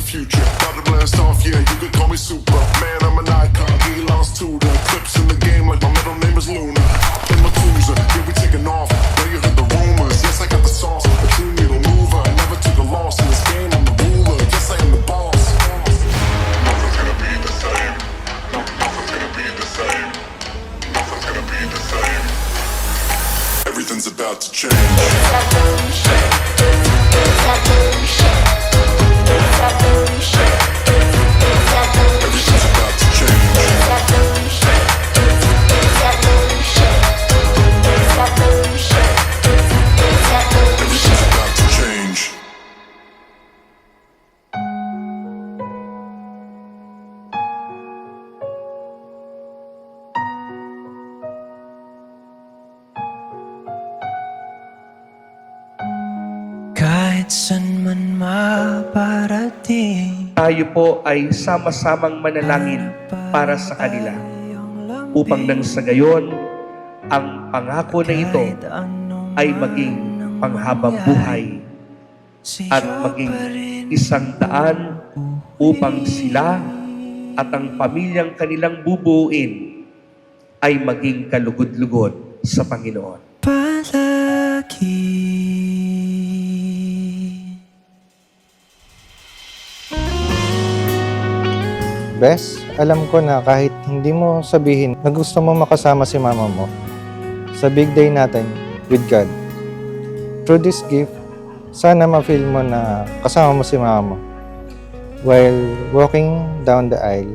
the future. Got to blast off, yeah, you could call me super. Man, I'm an icon, he lost to the clips in the game like my middle name is Luna. In my cruiser, yeah, we taking off. Now you heard the rumors, yes, I got the sauce. A true needle mover, I never took a loss. In this game, I'm the ruler, yes, I am the boss. Nothing's gonna be the same. Nothing's gonna be the same. Nothing's gonna be the same. Everything's about to change. Everything's about to change. Everything's about to change. Kahit san man maparating, Tayo po ay sama-samang manalangin para sa kanila upang nang sa gayon, ang pangako na ito ay maging panghabang buhay at maging isang daan upang sila at ang pamilyang kanilang bubuuin ay maging kalugod-lugod sa Panginoon. palagi. Bes, alam ko na kahit hindi mo sabihin na gusto mo makasama si mama mo sa big day natin with God. Through this gift, sana ma-feel mo na kasama mo si mama mo. While walking down the aisle,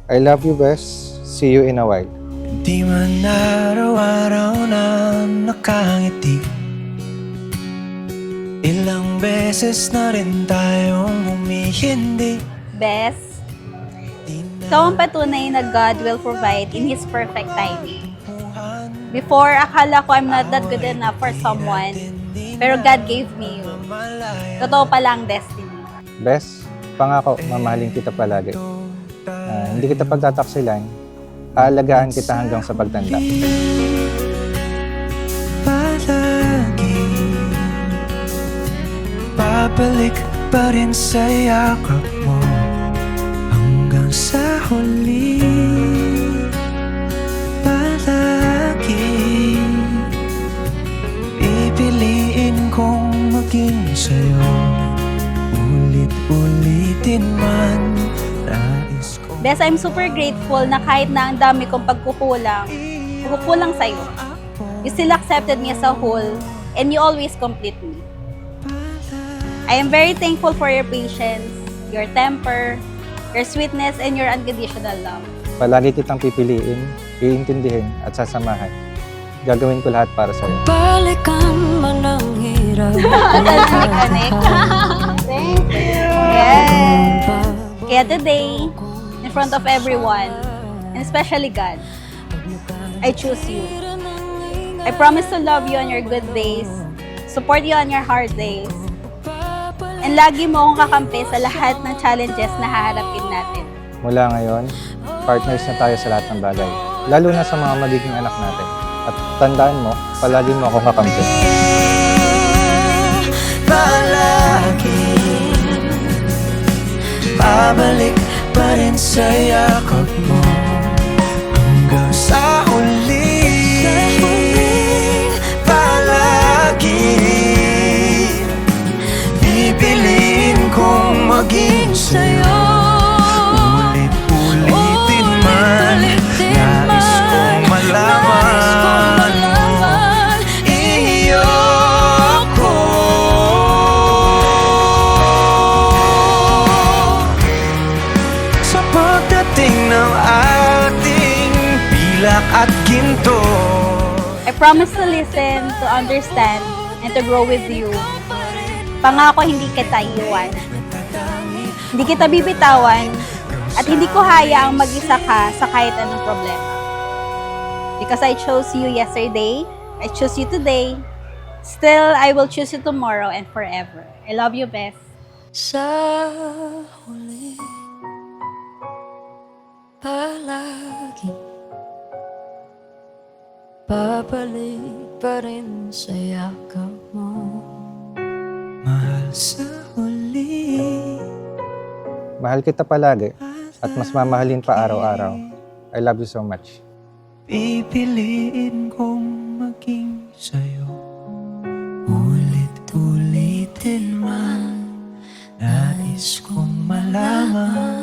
I love you, Bes. See you in a while. Di man araw-araw na nakangiti, ilang beses na rin tayong humihindi. Best, ikaw ang patunay na God will provide in His perfect timing. Before, akala ko I'm not that good enough for someone, pero God gave me you. Totoo pala ang destiny. Bes, pangako, mamahalin kita palagi. Hindi kita pagtataksilan, aalagaan kita hanggang sa pagtanda. Palagi babalik pa rin sa yakap mo hanggang sa huli. Palagi pipiliin kong maging sa'yo, ulit-ulitin man nais ko. Bes, I'm super grateful na kahit na ang dami kong pagkukulang sa'yo. You still accepted me as a whole, and you always complete me. I am very thankful for your patience, your temper, your sweetness, and your unconditional love. Palagi kitang pipiliin, iintindihin at sasamahan. Gagawin ko lahat para sa'yo. Balikan man ang hirap. Thank you. Yes. Kaya today, in front of everyone, and especially God, I choose you. I promise to love you on your good days, support you on your hard days, and lagi mo akong kakampi sa lahat ng challenges na haharapin natin. Mula ngayon, partners na tayo sa lahat ng bagay. Lalo na sa mga magiging anak natin. At tandaan mo, palagi mo akong kakampi. Palagi babalik pa rin sa yakap mo hanggang sa huli. Palagi pipiliin kong maging sa'yo, ulit-ulitin man nais kong malaman iyo ko. Sa pagdating ng ating pilak at ginto, I promise to listen, to understand, and to grow with you. Pangako hindi kita iiwan. Hindi kita bibitawan, at hindi ko hayaang mag-isa ka sa kahit anong problema. Because I chose you yesterday, I choose you today, still I will choose you tomorrow and forever. I love you, Beth. Sa huli, palagi babalik pa rin sa yakap mo. mahal sa huli, Mahal kita palagi at mas mamahalin pa araw-araw. I love you so much. Pipiliin kong maging sa'yo. Ulit-ulitin man, nais kong malaman